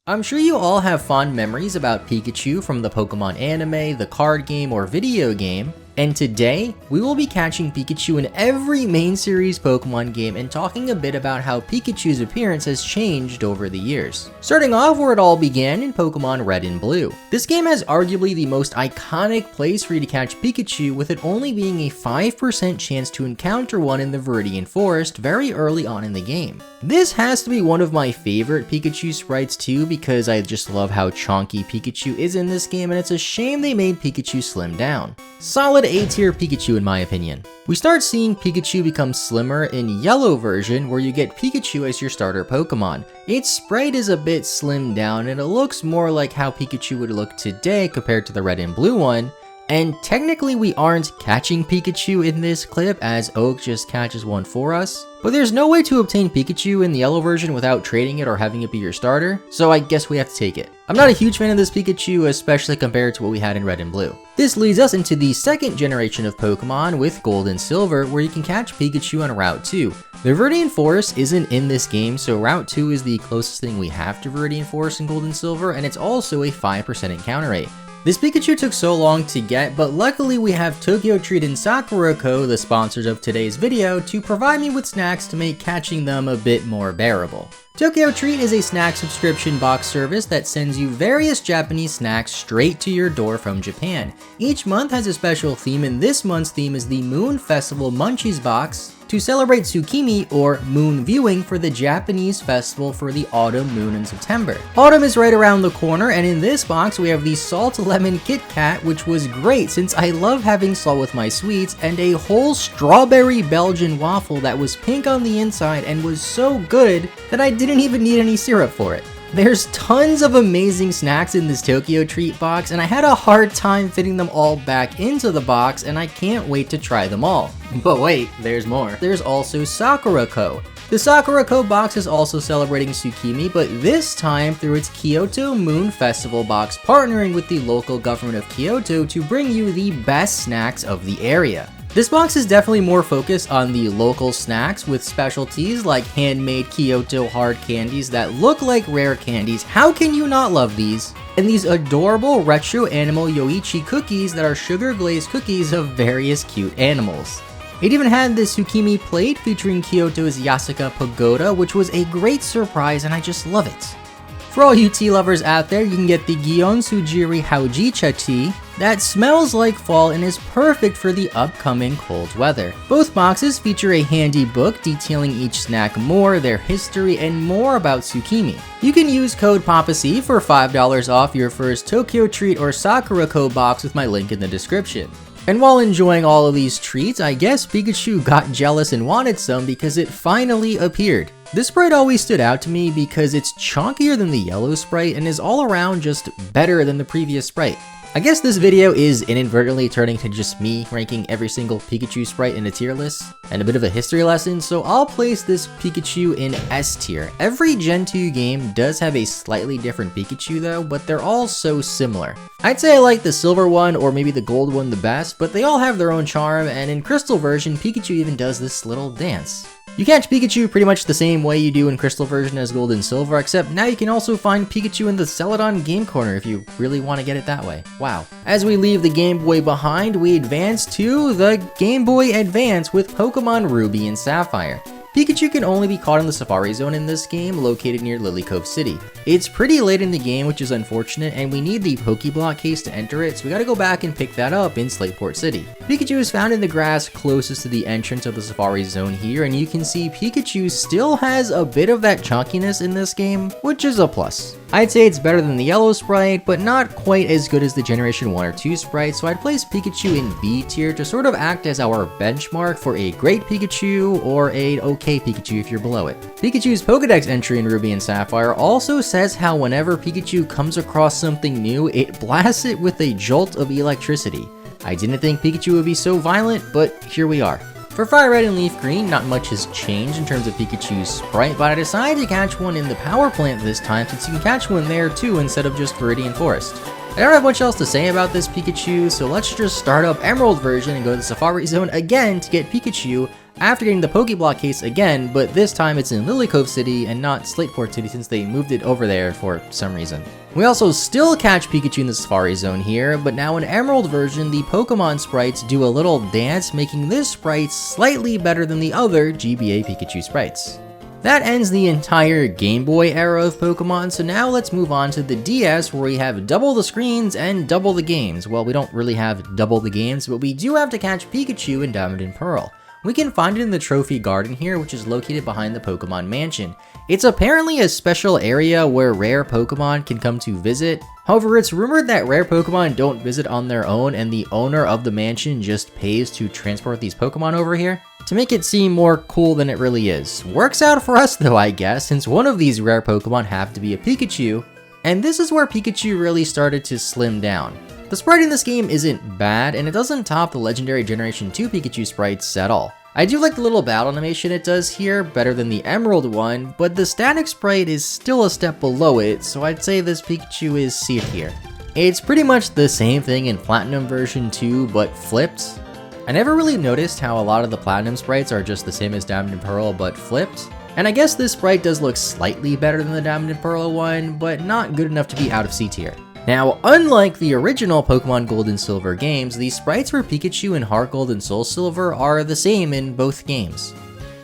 I'm sure you all have fond memories about Pikachu from the Pokemon anime, the card game, or video game, and today, we will be catching Pikachu in every main series Pokemon game and talking a bit about how Pikachu's appearance has changed over the years. Starting off where it all began in Pokemon Red and Blue. This game has arguably the most iconic place for you to catch Pikachu, with it only being a 5% chance to encounter one in the Viridian Forest very early on in the game. This has to be one of my favorite Pikachu sprites too, because I just love how chonky Pikachu is in this game, and it's a shame they made Pikachu slim down. Solid A-tier Pikachu in my opinion. We start seeing Pikachu become slimmer in Yellow version, where you get Pikachu as your starter Pokemon. Its sprite is a bit slimmed down and it looks more like how Pikachu would look today compared to the Red and Blue one. And technically we aren't catching Pikachu in this clip, as Oak just catches one for us. But there's no way to obtain Pikachu in the Yellow version without trading it or having it be your starter, so I guess we have to take it. I'm not a huge fan of this Pikachu, especially compared to what we had in Red and Blue. This leads us into the second generation of Pokemon with Gold and Silver, where you can catch Pikachu on Route 2. The Viridian Forest isn't in this game, so Route 2 is the closest thing we have to Viridian Forest in Gold and Silver, and it's also a 5% encounter rate. This Pikachu took so long to get, but luckily we have Tokyo Treat and Sakura Co., the sponsors of today's video, to provide me with snacks to make catching them a bit more bearable. Tokyo Treat is a snack subscription box service that sends you various Japanese snacks straight to your door from Japan. Each month has a special theme, and this month's theme is the Moon Festival Munchies box to celebrate Tsukimi, or moon viewing, for the Japanese festival for the autumn moon in September. Autumn is right around the corner, and in this box we have the Salt Lemon Kit Kat, which was great since I love having salt with my sweets, and a whole strawberry Belgian waffle that was pink on the inside and was so good that I didn't even need any syrup for it. There's tons of amazing snacks in this Tokyo Treat box, and I had a hard time fitting them all back into the box, and I can't wait to try them all. But wait, there's more. There's also Sakura Co. The Sakura Co box is also celebrating Tsukimi, but this time through its Kyoto Moon Festival box, partnering with the local government of Kyoto to bring you the best snacks of the area. This box is definitely more focused on the local snacks, with specialties like handmade Kyoto hard candies that look like rare candies. How can you not love these? And these adorable retro animal Yoichi cookies that are sugar glazed cookies of various cute animals. It even had this Tsukimi plate featuring Kyoto's Yasuka Pagoda, which was a great surprise, and I just love it. For all you tea lovers out there, you can get the Gion Sujiri Haujicha tea that smells like fall and is perfect for the upcoming cold weather. Both boxes feature a handy book detailing each snack more, their history, and more about Tsukimi. You can use code PaPaSea for $5 off your first Tokyo Treat or Sakura Co box with my link in the description. And while enjoying all of these treats, I guess Pikachu got jealous and wanted some because it finally appeared. This sprite always stood out to me because it's chonkier than the yellow sprite and is all around just better than the previous sprite. I guess this video is inadvertently turning to just me ranking every single Pikachu sprite in a tier list and a bit of a history lesson, so I'll place this Pikachu in S tier. Every Gen 2 game does have a slightly different Pikachu though, but they're all so similar. I'd say I like the silver one or maybe the gold one the best, but they all have their own charm, and in Crystal version, Pikachu even does this little dance. You catch Pikachu pretty much the same way you do in Crystal version as Gold and Silver, except now you can also find Pikachu in the Celadon Game Corner if you really want to get it that way. Wow. As we leave the Game Boy behind, we advance to the Game Boy Advance with Pokemon Ruby and Sapphire. Pikachu can only be caught in the Safari Zone in this game, located near Lily Cove City. It's pretty late in the game, which is unfortunate, and we need the Pokeblock case to enter it, so we gotta go back and pick that up in Slateport City. Pikachu is found in the grass closest to the entrance of the Safari Zone here, and you can see Pikachu still has a bit of that chunkiness in this game, which is a plus. I'd say it's better than the yellow sprite, but not quite as good as the Generation 1 or 2 sprite, so I'd place Pikachu in B tier to sort of act as our benchmark for a great Pikachu or a okay Pikachu if you're below it. Pikachu's Pokedex entry in Ruby and Sapphire also says how whenever Pikachu comes across something new, it blasts it with a jolt of electricity. I didn't think Pikachu would be so violent, but here we are. For Fire Red and Leaf Green, not much has changed in terms of Pikachu's sprite, but I decided to catch one in the power plant this time since you can catch one there too instead of just Viridian Forest. I don't have much else to say about this Pikachu, so let's just start up Emerald version and go to the Safari Zone again to get Pikachu after getting the Pokeblock case again, but this time it's in Lily Cove City and not Slateport City since they moved it over there for some reason. We also still catch Pikachu in the Safari Zone here, but now in Emerald version, the Pokemon sprites do a little dance, making this sprite slightly better than the other GBA Pikachu sprites. That ends the entire Game Boy era of Pokemon, so now let's move on to the DS where we have double the screens and double the games. Well, we don't really have double the games, but we do have to catch Pikachu in Diamond and Pearl. We can find it in the Trophy Garden here, which is located behind the Pokemon Mansion. It's apparently a special area where rare Pokemon can come to visit. However, it's rumored that rare Pokemon don't visit on their own and the owner of the mansion just pays to transport these Pokemon over here to make it seem more cool than it really is. Works out for us though, I guess, since one of these rare Pokemon have to be a Pikachu, and this is where Pikachu really started to slim down. The sprite in this game isn't bad, and it doesn't top the legendary Generation 2 Pikachu sprites at all. I do like the little battle animation it does here, better than the Emerald one, but the static sprite is still a step below it, so I'd say this Pikachu is C tier. It's pretty much the same thing in Platinum version 2, but flipped. I never really noticed how a lot of the Platinum sprites are just the same as Diamond and Pearl, but flipped. And I guess this sprite does look slightly better than the Diamond and Pearl one, but not good enough to be out of C tier. Now, unlike the original Pokemon Gold and Silver games, the sprites for Pikachu in Heart Gold and Soul Silver are the same in both games.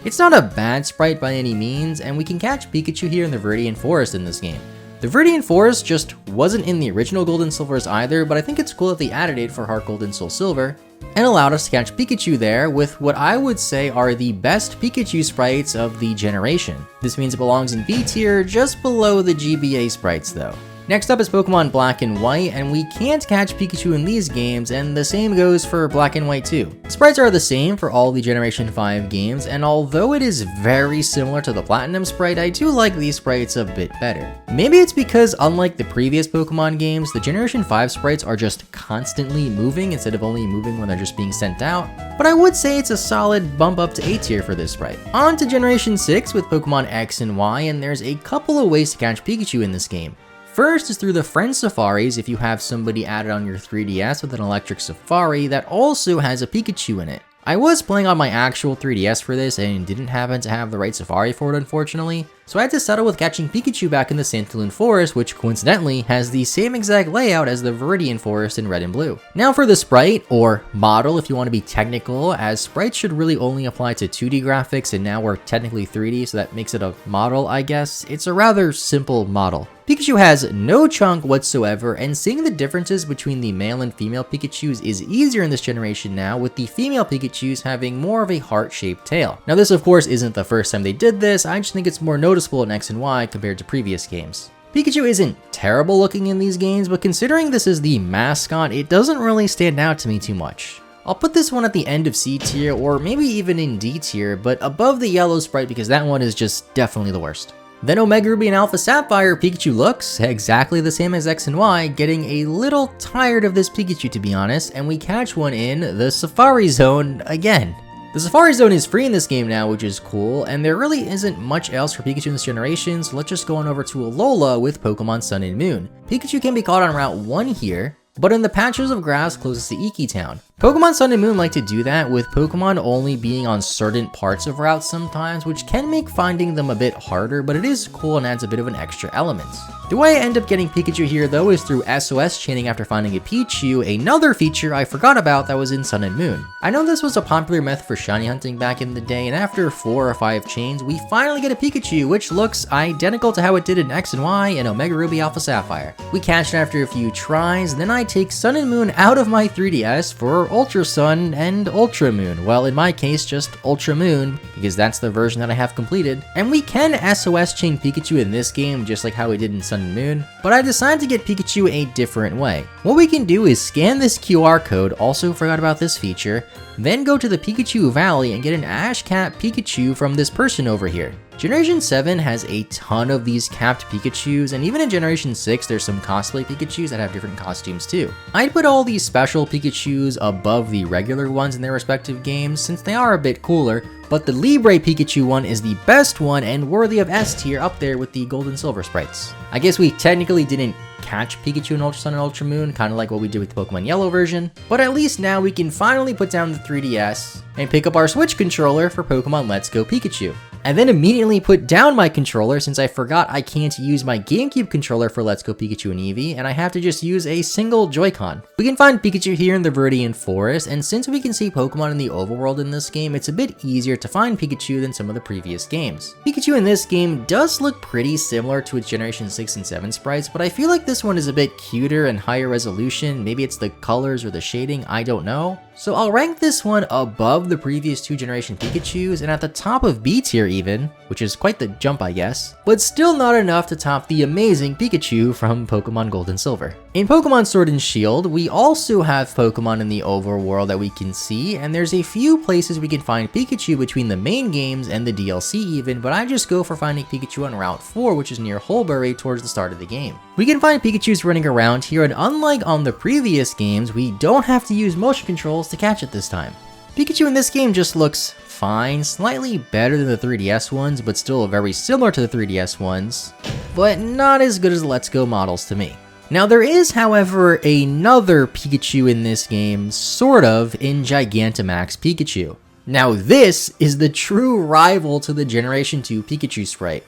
It's not a bad sprite by any means, and we can catch Pikachu here in the Viridian Forest in this game. The Viridian Forest just wasn't in the original Gold and Silvers either, but I think it's cool that they added it for Heart Gold and Soul Silver, and allowed us to catch Pikachu there with what I would say are the best Pikachu sprites of the generation. This means it belongs in B tier, just below the GBA sprites though. Next up is Pokemon Black and White, and we can't catch Pikachu in these games, and the same goes for Black and White too. Sprites are the same for all the Generation 5 games, and although it is very similar to the Platinum sprite, I do like these sprites a bit better. Maybe it's because unlike the previous Pokemon games, the Generation 5 sprites are just constantly moving instead of only moving when they're just being sent out, but I would say it's a solid bump up to A tier for this sprite. On to Generation 6 with Pokemon X and Y, and there's a couple of ways to catch Pikachu in this game. First is through the Friend Safaris if you have somebody added on your 3DS with an electric safari that also has a Pikachu in it. I was playing on my actual 3DS for this and didn't happen to have the right safari for it unfortunately, so I had to settle with catching Pikachu back in the Santaloon Forest, which coincidentally has the same exact layout as the Viridian Forest in red and blue. Now for the sprite, or model if you want to be technical, as sprites should really only apply to 2D graphics and now we're technically 3D, so that makes it a model I guess. It's a rather simple model. Pikachu has no chunk whatsoever, and seeing the differences between the male and female Pikachus is easier in this generation now, with the female Pikachus having more of a heart-shaped tail. Now this of course isn't the first time they did this, I just think it's more noticeable in X and Y compared to previous games. Pikachu isn't terrible looking in these games, but considering this is the mascot, it doesn't really stand out to me too much. I'll put this one at the end of C tier, or maybe even in D tier, but above the yellow sprite because that one is just definitely the worst. Then Omega Ruby and Alpha Sapphire, Pikachu looks exactly the same as X and Y, getting a little tired of this Pikachu to be honest, and we catch one in the Safari Zone again. The Safari Zone is free in this game now, which is cool, and there really isn't much else for Pikachu in this generation, so let's just go on over to Alola with Pokemon Sun and Moon. Pikachu can be caught on Route 1 here, but in the patches of grass closest to Iki Town. Pokemon Sun and Moon like to do that, with Pokemon only being on certain parts of routes sometimes, which can make finding them a bit harder, but it is cool and adds a bit of an extra element. The way I end up getting Pikachu here though is through SOS chaining after finding a Pichu, another feature I forgot about that was in Sun and Moon. I know this was a popular method for shiny hunting back in the day, and after 4 or 5 chains, we finally get a Pikachu, which looks identical to how it did in X and Y and Omega Ruby Alpha Sapphire. We catch it after a few tries, then I take Sun and Moon out of my 3DS for Ultra Sun and Ultra Moon. Well, in my case, just Ultra Moon, because that's the version that I have completed. And we can SOS chain Pikachu in this game, just like how we did in Sun and Moon, but I decided to get Pikachu a different way. What we can do is scan this QR code, also forgot about this feature, then go to the Pikachu Valley and get an Ash Cat Pikachu from this person over here. Generation 7 has a ton of these capped Pikachus, and even in Generation 6 there's some cosplay Pikachus that have different costumes too. I'd put all these special Pikachus above the regular ones in their respective games since they are a bit cooler, but the Libre Pikachu one is the best one and worthy of S tier up there with the Gold and Silver sprites. I guess we technically didn't catch Pikachu in Ultra Sun and Ultra Moon, kind of like what we did with the Pokemon Yellow version, but at least now we can finally put down the 3DS and pick up our Switch controller for Pokemon Let's Go Pikachu. I then immediately put down my controller since I forgot I can't use my GameCube controller for Let's Go Pikachu and Eevee, and I have to just use a single Joy-Con. We can find Pikachu here in the Viridian Forest, and since we can see Pokemon in the overworld in this game, it's a bit easier to find Pikachu than some of the previous games. Pikachu in this game does look pretty similar to its Generation 6 and 7 sprites, but I feel like this one is a bit cuter and higher resolution. Maybe it's the colors or the shading, I don't know. So I'll rank this one above the previous 2 generation Pikachus and at the top of B tier even, which is quite the jump I guess, but still not enough to top the amazing Pikachu from Pokemon Gold and Silver. In Pokemon Sword and Shield, we also have Pokemon in the overworld that we can see, and there's a few places we can find Pikachu between the main games and the DLC even, but I just go for finding Pikachu on Route 4, which is near Holbury towards the start of the game. We can find Pikachus running around here, and unlike on the previous games, we don't have to use motion controls to catch it this time. Pikachu in this game just looks fine, slightly better than the 3DS ones, but still very similar to the 3DS ones, but not as good as the Let's Go models to me. Now there is, however, another Pikachu in this game, sort of, in Gigantamax Pikachu. Now this is the true rival to the Generation 2 Pikachu sprite.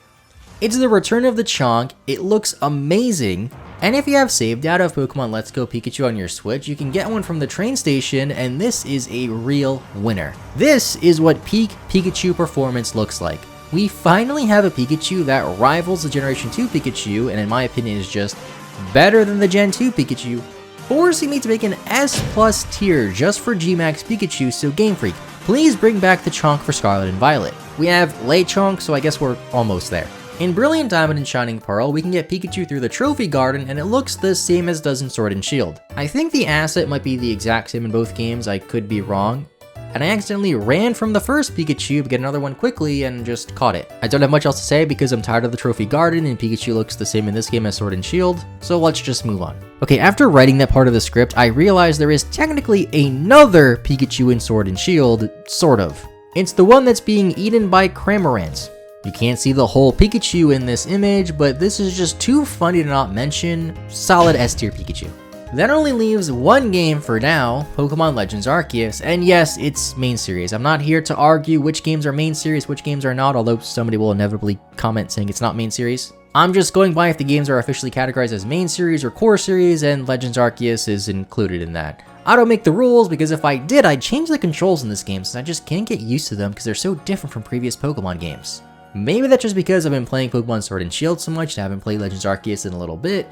It's the return of the Chonk, it looks amazing, and if you have save data of Pokemon Let's Go Pikachu on your Switch, you can get one from the train station, and this is a real winner. This is what peak Pikachu performance looks like. We finally have a Pikachu that rivals the Generation 2 Pikachu, and in my opinion is just better than the Gen 2 Pikachu, forcing me to make an S+ tier just for Gmax Pikachu, so Game Freak, please bring back the Chonk for Scarlet and Violet. We have Lechonk, so I guess we're almost there. In Brilliant Diamond and Shining Pearl, we can get Pikachu through the Trophy Garden, and it looks the same as does in Sword and Shield. I think the asset might be the exact same in both games, I could be wrong, and I accidentally ran from the first Pikachu to get another one quickly and just caught it. I don't have much else to say because I'm tired of the Trophy Garden and Pikachu looks the same in this game as Sword and Shield, so let's just move on. Okay, after writing that part of the script, I realized there is technically another Pikachu in Sword and Shield, sort of. It's the one that's being eaten by Cramorants. You can't see the whole Pikachu in this image, but this is just too funny to not mention. Solid S tier Pikachu. That only leaves one game for now, Pokemon Legends Arceus, and yes, it's main series. I'm not here to argue which games are main series, which games are not, although somebody will inevitably comment saying it's not main series. I'm just going by if the games are officially categorized as main series or core series, and Legends Arceus is included in that. I don't make the rules, because if I did, I'd change the controls in this game since I just can't get used to them because they're so different from previous Pokemon games. Maybe that's just because I've been playing Pokemon Sword and Shield so much and I haven't played Legends Arceus in a little bit.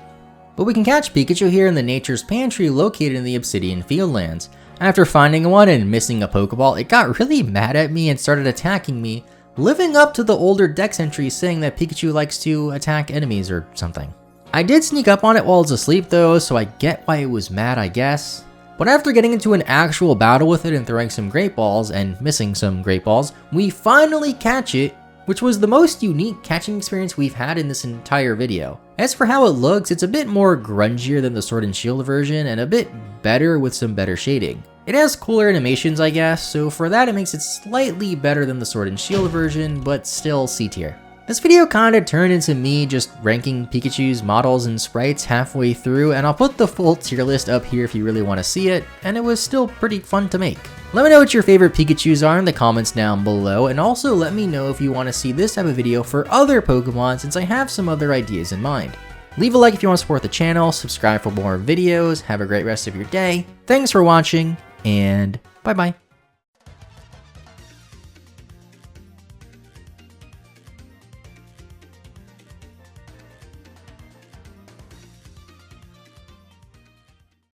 But we can catch Pikachu here in the Nature's Pantry located in the Obsidian Fieldlands. After finding one and missing a Pokeball, it got really mad at me and started attacking me, living up to the older Dex entries saying that Pikachu likes to attack enemies or something. I did sneak up on it while it was asleep though, so I get why it was mad, I guess. But after getting into an actual battle with it and throwing some Great Balls and missing some Great Balls, we finally catch it, which was the most unique catching experience we've had in this entire video. As for how it looks, it's a bit more grungier than the Sword and Shield version and a bit better with some better shading. It has cooler animations, I guess, so for that it makes it slightly better than the Sword and Shield version, but still C tier. This video kinda turned into me just ranking Pikachu's models and sprites halfway through, and I'll put the full tier list up here if you really want to see it, and it was still pretty fun to make. Let me know what your favorite Pikachus are in the comments down below, and also let me know if you want to see this type of video for other Pokemon since I have some other ideas in mind. Leave a like if you want to support the channel, subscribe for more videos, have a great rest of your day, thanks for watching, and bye bye.